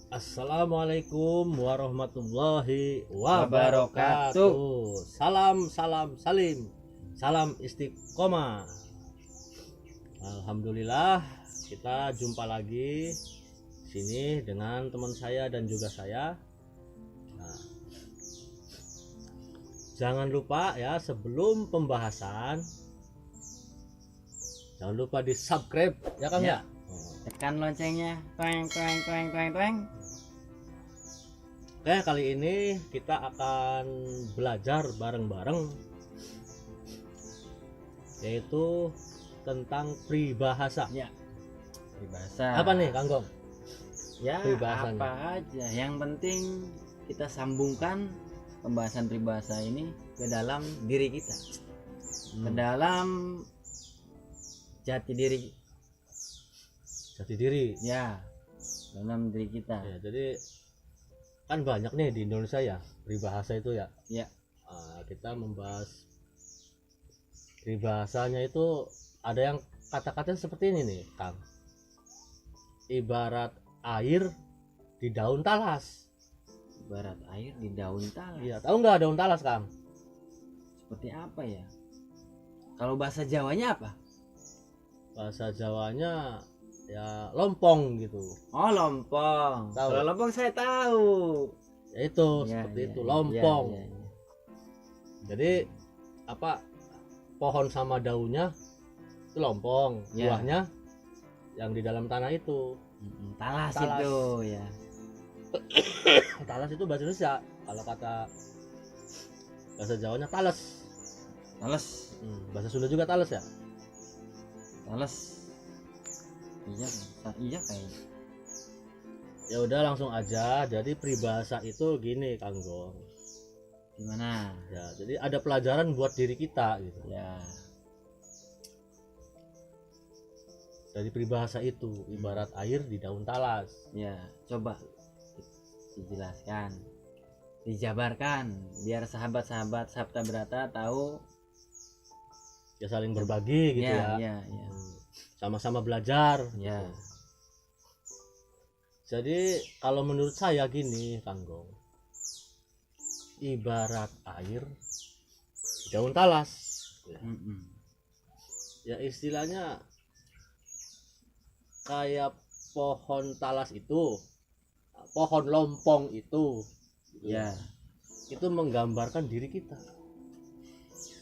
Assalamualaikum warahmatullahi wabarakatuh. Salam salim, salam istiqomah. Alhamdulillah kita jumpa lagi sini dengan teman saya dan juga saya. Nah, jangan lupa ya, sebelum pembahasan jangan lupa di subscribe ya Kang ya. Tekan loncengnya, toeng toeng toeng toeng toeng. Oke, kali ini kita akan belajar bareng-bareng, yaitu tentang peribahasa. Ya, peribahasa. Apa nih, Kang Gong? Ya, Peribahasanya. apa aja. Yang penting kita sambungkan pembahasan peribahasa ini ke dalam diri kita, ke dalam jati diri. Jati diri. Ya, dalam diri kita. Ya, jadi kan banyak nih di Indonesia ya peribahasa itu ya. Ya. Kita membahas peribahasanya itu, ada yang kata-kata seperti ini nih, Kang. Ibarat air di daun talas. Ibarat air di daun talas. Iya, tahu nggak daun talas, Kang? Seperti apa ya? Kalau bahasa Jawanya apa? Bahasa Jawanya ya lompong gitu. Oh, lompong. Tahu. Kalau lompong saya tahu. Ya itu Ya, seperti ya, itu, ya, lompong. ya, ya. Jadi apa, pohon sama daunnya itu lompong, Ya. buahnya yang di dalam tanah itu. Talas, Talas. itu ya. Talas itu bahasa Indonesia. Kalau kata bahasa Jawanya tales. Talas. Bahasa Sunda juga tales ya. Talas. Iya kayaknya. Ya udah langsung aja. Jadi peribahasa itu gini, Kang Gong. Gimana? Ya, jadi ada pelajaran buat diri kita gitu. Ya. Dari peribahasa itu, ibarat air di daun talas. Ya, coba dijelaskan, dijabarkan biar sahabat-sahabat Sabta Brata tahu. Ya saling berbagi gitu ya. Ya. Sama-sama belajar. Ya. Gitu. Jadi kalau menurut saya gini, Kang Gong, ibarat air di daun talas. Ya istilahnya kayak pohon talas itu, pohon lompong itu, Ya. itu menggambarkan diri kita.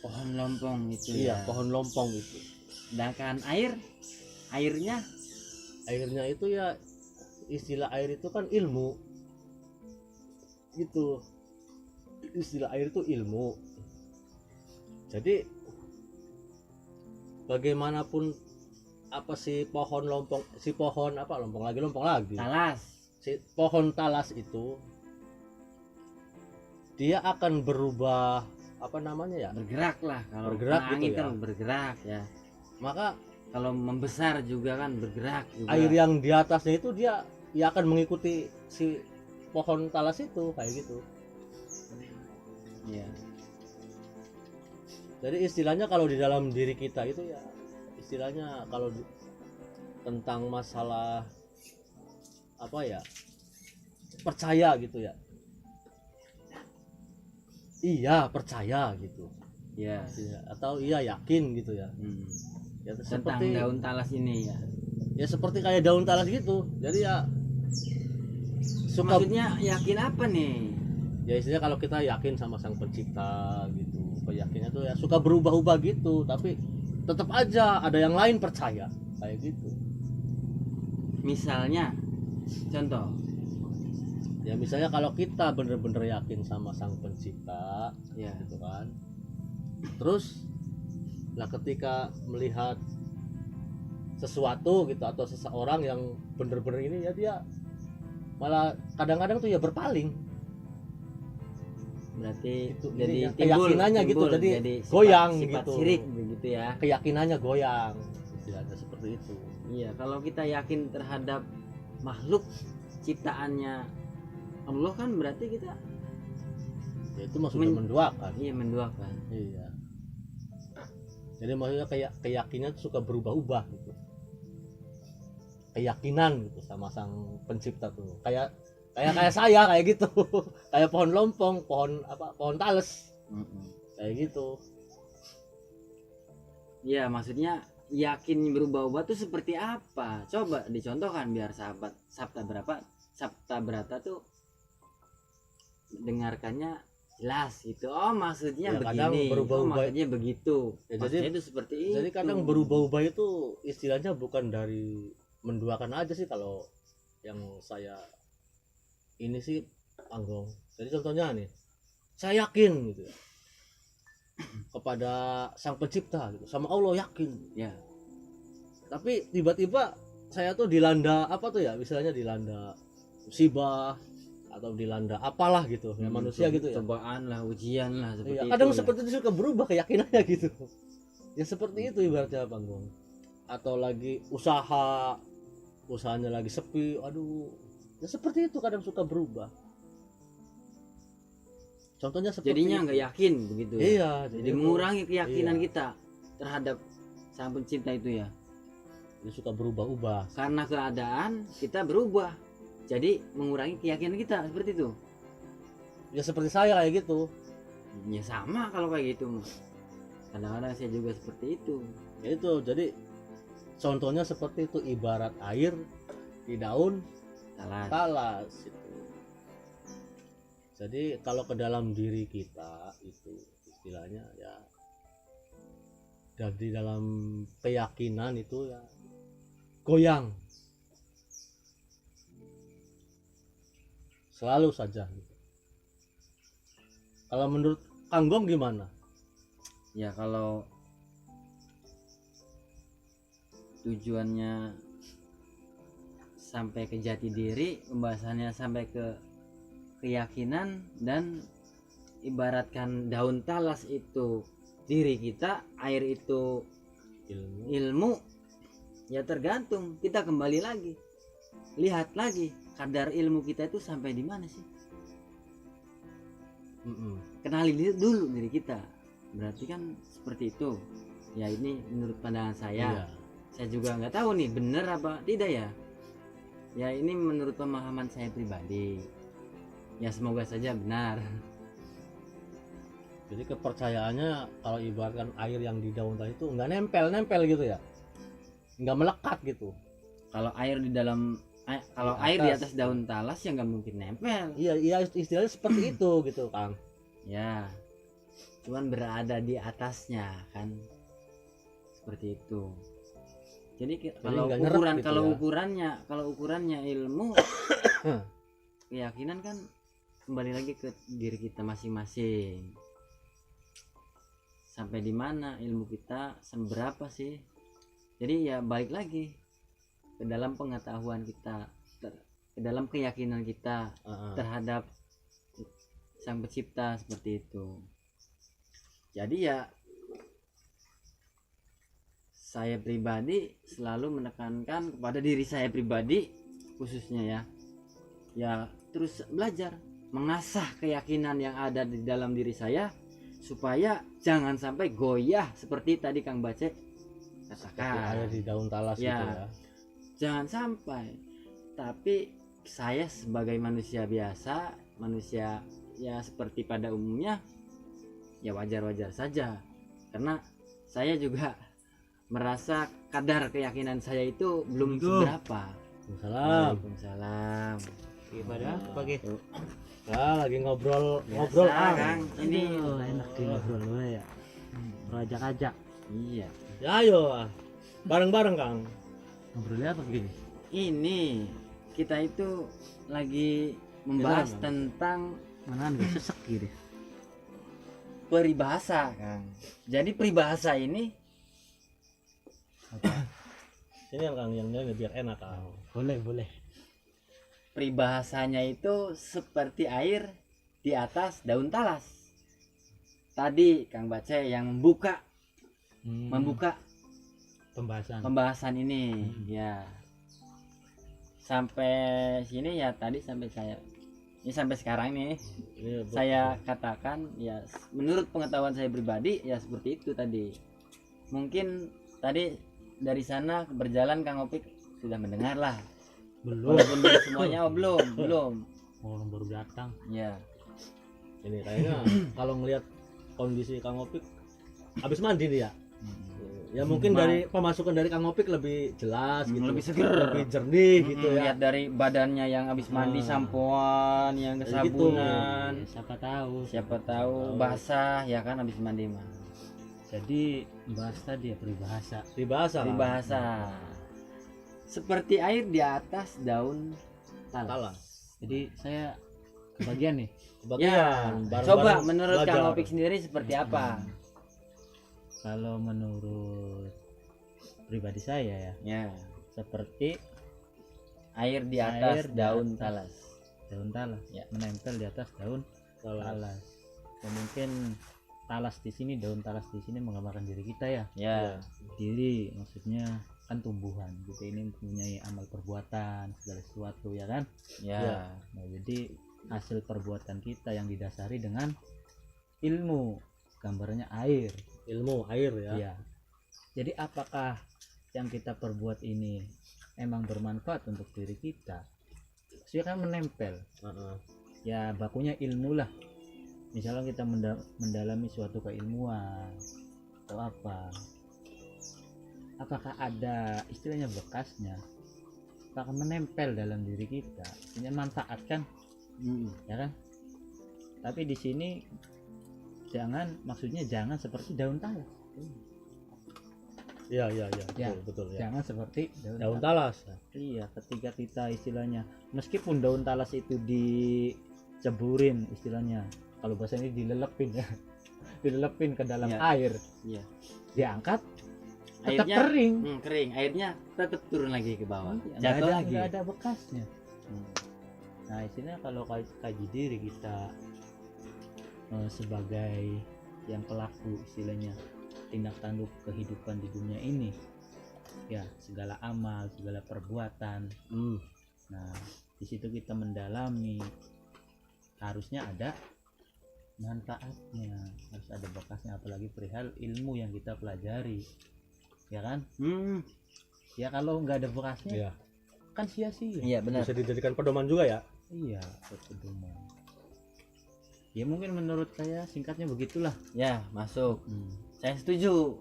Pohon lompong itu. Iya, Ya. pohon lompong itu. Sedangkan airnya Airnya itu ya, istilah air itu kan ilmu. Gitu. Istilah air itu ilmu. Jadi bagaimanapun apa si pohon lompong, si pohon apa lompong lagi. talas. Si pohon talas itu dia akan berubah, apa namanya ya? Bergerak lah, kalau Bergerak kena gitu angin ya. kan bergerak ya. Maka Kalau membesar juga kan bergerak juga. air yang di atasnya itu dia akan mengikuti si pohon talas itu, kayak gitu. Ya. Jadi istilahnya kalau di dalam diri kita itu ya, istilahnya kalau tentang masalah apa ya, percaya gitu ya. Iya percaya gitu Ya. atau iya yakin gitu ya. Ya Tentang seperti daun talas ini ya. ya seperti kayak daun talas gitu. Jadi ya suka, Maksudnya yakin apa nih? ya istilahnya kalau kita yakin sama sang pencipta gitu, keyakinannya tuh ya suka berubah-ubah gitu, tapi tetap aja ada yang lain percaya kayak gitu. Misalnya contoh. Ya misalnya kalau kita bener-bener yakin sama sang pencipta Ya. gitu kan, terus lah ketika melihat sesuatu gitu atau seseorang yang bener-bener ini ya, dia malah kadang-kadang tuh ya berpaling. Berarti Itu jadi ininya, keyakinannya gitu, jadi sifat, goyang sifat gitu. sirik begitu ya. Keyakinannya goyang, istilahnya seperti itu. Iya, kalau kita yakin terhadap makhluk ciptaannya Allah kan berarti kita Ya itu maksudnya menduakan. iya menduakan. Iya. Jadi maksudnya kayak keyakinan tuh suka berubah-ubah gitu. Keyakinan gitu sama sang pencipta tuh. Kayak kayak saya kayak gitu. Kayak pohon lompong, pohon tales kayak gitu. Ya maksudnya yakin berubah-ubah tuh seperti apa? Coba dicontohkan biar sahabat Sabta Brata tuh dengarkannya jelas gitu. Oh maksudnya Ya, kadang begini, berubah-ubah. maksudnya begitu. Ya, Maksudnya itu seperti itu. jadi kadang berubah-ubah itu istilahnya bukan dari menduakan aja sih kalau yang saya ini sih Panggong. Jadi contohnya nih, saya yakin gitu ya kepada Sang Pencipta gitu, sama Allah yakin. Ya. Tapi tiba-tiba saya tuh dilanda apa tuh ya, misalnya dilanda musibah atau dilanda apalah gitu, ya manusia gitu ya. Cobaan lah, ujian lah seperti Iya, itu. kadang ya. seperti itu suka berubah keyakinannya gitu. Ya seperti itu ibaratnya Panggong. Atau lagi usahanya lagi sepi, aduh. Ya seperti itu kadang suka berubah. Contohnya seperti Jadinya itu. nggak yakin begitu ya. Iya, Jadi mengurangi keyakinan Iya. kita terhadap Sang Pencipta itu ya. Dia suka berubah-ubah. Karena keadaan kita berubah. Jadi mengurangi keyakinan kita seperti itu. Ya seperti saya kayak gitu. Ya sama kalau kayak gitu. Kadang-kadang saya juga seperti itu. Ya itu, jadi contohnya seperti itu, ibarat air di daun Salah. talas itu. Jadi kalau ke dalam diri kita itu istilahnya ya, dan di dalam keyakinan itu ya goyang selalu saja gitu. Kalau menurut Kang Gong gimana? Ya kalau tujuannya sampai ke jati diri, pembahasannya sampai ke keyakinan, dan ibaratkan daun talas itu diri kita, air itu ilmu, ya tergantung kita kembali lagi, lihat lagi kadar ilmu kita itu sampai di mana sih. Kenali dulu diri kita, berarti kan seperti itu ya. Ini menurut pandangan saya. Iya. Saya juga nggak tahu nih bener apa tidak ya. Ya ini menurut pemahaman saya pribadi. Ya semoga saja benar. Jadi kepercayaannya kalau ibaratkan air yang di daun tadi itu nggak nempel gitu ya, nggak melekat gitu. Kalau air di dalam kalau Di air di atas. atas daun talas ya nggak mungkin nempel. Iya istilahnya seperti itu gitu Kang. Ya cuman berada di atasnya kan, seperti itu. Jadi kalau nggak nyerap ukuran gitu kalau ukurannya ilmu, keyakinan kan kembali lagi ke diri kita masing-masing. Sampai di mana ilmu kita, seberapa sih? Jadi ya balik lagi ke dalam pengetahuan kita, ke dalam keyakinan kita terhadap Sang Pencipta, seperti itu. Jadi ya saya pribadi selalu menekankan kepada diri saya pribadi khususnya ya terus belajar, mengasah keyakinan yang ada di dalam diri saya supaya jangan sampai goyah seperti tadi Kang Bace katakan. Air di daun talas Ya. gitu ya. Jangan sampai. Tapi saya sebagai manusia biasa, manusia ya seperti pada umumnya, ya wajar-wajar saja. Karena saya juga merasa kadar keyakinan saya itu belum seberapa. Salam. Waalaikumsalam. Gimana pagi? Nah, lagi ngobrol Biasa, Kang. Kang. Ini Enak di ngobrol gue ya. Berajak-ajak. iya. Ya ayo bareng-bareng Kang. Ngobrolnya apa begini? Ini kita itu lagi membahas Gimana, Kang? tentang Mana gue sesek gitu. peribahasa, Kang. Jadi peribahasa ini Ini yang Kang yang biar enak Kang. Boleh. peribahasanya itu seperti air di atas daun talas. Tadi Kang Bace yang membuka Pembahasan. pembahasan ini ya. Sampai sini ya, tadi sampai saya ini sampai sekarang nih Ini saya katakan ya menurut pengetahuan saya pribadi ya seperti itu tadi. Mungkin tadi dari sana berjalan Kang Opik sudah mendengar lah. Belum. Walaupun belum semuanya belum. orang baru datang. Ya. Ini kayaknya kalau ngelihat kondisi Kang Opik habis mandi nih ya. Ya mungkin dari pemasukan dari Kang Opik lebih jelas gitu. Lebih seger, lebih jernih gitu ya. Lihat dari badannya yang habis mandi sampoan, yang Kayak kesabunan. Siapa tahu Basah ya kan habis mandi mah. jadi bahas tadi ya peribahasa. Dibahasa. Bahasa. Seperti air di atas daun talas. Talas. Jadi saya kebagian nih. Ya, Kebagian, coba bareng-bareng menurut belajar. Kang Opik sendiri seperti apa? Kalau menurut pribadi saya ya, Ya, seperti air di atas Air di daun atas. talas. daun talas Ya. menempel di atas daun Talas. talas. Ya, mungkin talas di sini, daun talas di sini menggambarkan diri kita ya. Ya, Diri maksudnya kan tumbuhan. Kita ini mempunyai amal perbuatan segala sesuatu ya kan. ya, Nah, jadi hasil perbuatan kita yang didasari dengan ilmu, gambarnya air. Ilmu air ya. Ya. Jadi apakah yang kita perbuat ini emang bermanfaat untuk diri kita? Maksudnya kan menempel. Heeh. Ya bakunya ilmu lah. Misalnya kita mendalami suatu keilmuan atau apa, apakah ada istilahnya bekasnya, apakah menempel dalam diri kita, punya manfaat kan, ya kan? Tapi di sini maksudnya jangan seperti daun talas. Iya, iya, iya. Ya. Betul, ya. Jangan seperti Daun talas. Iya, ketika kita istilahnya, meskipun daun talas itu diceburin istilahnya, kalau bahasa ini dilelepin ya, dilelepin ke dalam Ya. air, Iya. diangkat, tetap Airnya kering. kering, airnya tetap turun lagi ke bawah. Iya, Jatuh lagi. nggak ada bekasnya. Hmm. Nah, istilahnya kalau kaji diri kita sebagai yang pelaku istilahnya tindak tanduk kehidupan di dunia ini, ya segala amal, segala perbuatan. Nah, di situ kita mendalami, harusnya ada manfaatnya, harus ada bekasnya, apalagi perihal ilmu yang kita pelajari, ya kan? Ya kalau nggak ada bekasnya Iya. kan sia-sia. Iya benar. Bisa dijadikan pedoman juga ya. Iya, pedoman. Ya mungkin menurut saya singkatnya begitulah. Ya masuk. Saya setuju.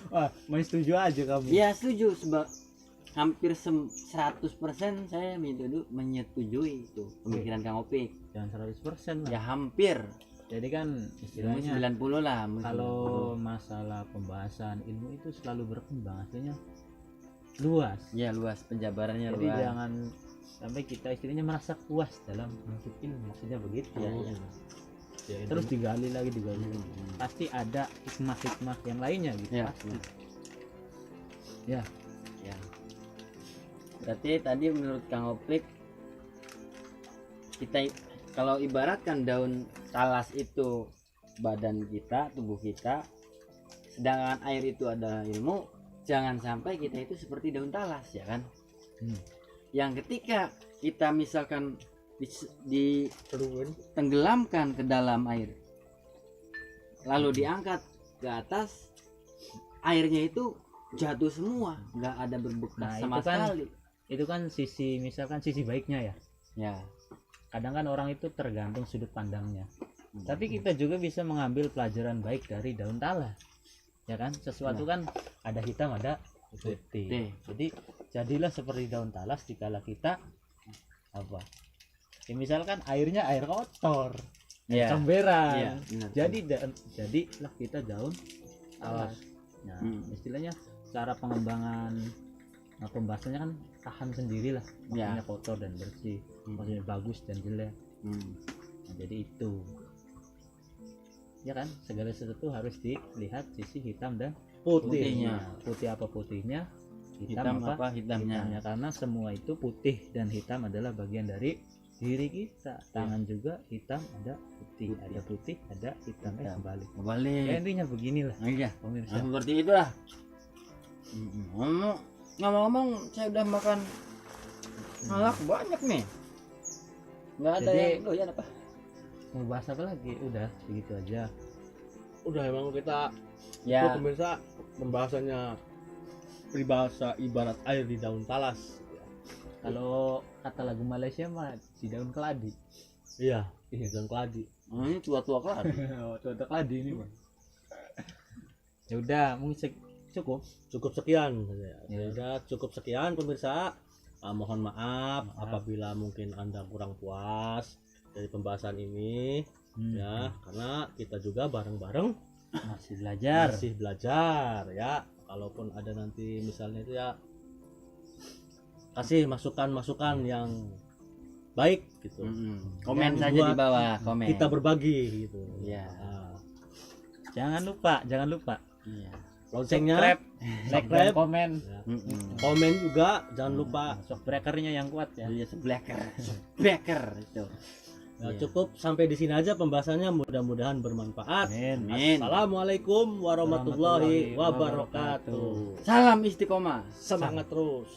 Wah, main setuju aja kamu. Ya setuju sebab hampir 100% saya menyetujui itu pemikiran Kang Opik. Jangan 100% lah. Ya hampir. Jadi kan Mungkin istilahnya 90 lah. kalau masalah pembahasan ilmu itu selalu berkembang, artinya luas. ya luas, penjabarannya Jadi luas. jangan sampai kita istilahnya merasa puas dalam menuntut ilmu, maksudnya begitu. Iya, iya. Ya, Terus digali lagi, pasti ada hikmah-hikmah yang lainnya gitu. Ya, Pasti. Ya. Berarti tadi menurut Kang Opik, kita kalau ibaratkan daun talas itu badan kita, tubuh kita, sedangkan air itu adalah ilmu, jangan sampai kita itu seperti daun talas, ya kan? Yang ketika kita misalkan ditenggelamkan ke dalam air, lalu diangkat ke atas, airnya itu jatuh semua, nggak ada berbekas Nah, sama itu kan sekali. Itu kan misalkan sisi baiknya ya. Ya. Kadang kan orang itu tergantung sudut pandangnya. Tapi kita juga bisa mengambil pelajaran baik dari daun talas. Ya kan? Sesuatu kan ada hitam, ada putih. Jadi jadilah seperti daun talas dikala kita apa? Ya, misalkan airnya air kotor, Ya. comberan. Iya, benar. Jadilah kita daun talas. Nah, istilahnya cara pengembangan pembahasannya kan tahan sendirilah, maksudnya kotor dan bersih, maksudnya bagus dan jelek. Nah, jadi itu ya kan, segala sesuatu harus dilihat sisi hitam dan Putihnya. Nah, putih apa putihnya, Hitam apa hitamnya. karena semua itu putih dan hitam adalah bagian dari diri kita. Tangan juga hitam, ada putih, ada putih, ada hitam, kembali. Ya, intinya beginilah Iya. pemirsa. Seperti itulah. Ngomong-ngomong, saya udah makan malak banyak nih. Nggak ada Jadi, yang doyan apa? Mau bahas apa lagi? Udah segitu aja. Udah emang kita Ya. pemirsa pembahasannya peribahasa ibarat air di daun talas. Kalau kata lagu Malaysia mah si daun keladi. Iya, dan keladi. Ini tua-tua kan. Oh, tuh keladi ini, Bang. Ya udah, mungkin cukup. Cukup sekian. Ya. Udah cukup sekian pemirsa. Mohon maaf apabila mungkin Anda kurang puas dari pembahasan ini ya, karena kita juga bareng-bareng Masih belajar. masih belajar ya. Kalaupun ada nanti misalnya itu ya kasih masukan-masukan yang baik gitu. Komen Yang saja di buat bawah, komen. Kita berbagi gitu. Iya. Nah, Jangan lupa. Iya. loncengnya, Like dan subscribe, komen. ya. Komen juga jangan lupa. Shock breakernya yang kuat ya. Iya, blacker itu. Nah, Iya. cukup sampai di sini aja pembahasannya, mudah-mudahan bermanfaat. Amin. Amin. Assalamualaikum warahmatullahi wabarakatuh. Salam istiqomah. Semangat terus.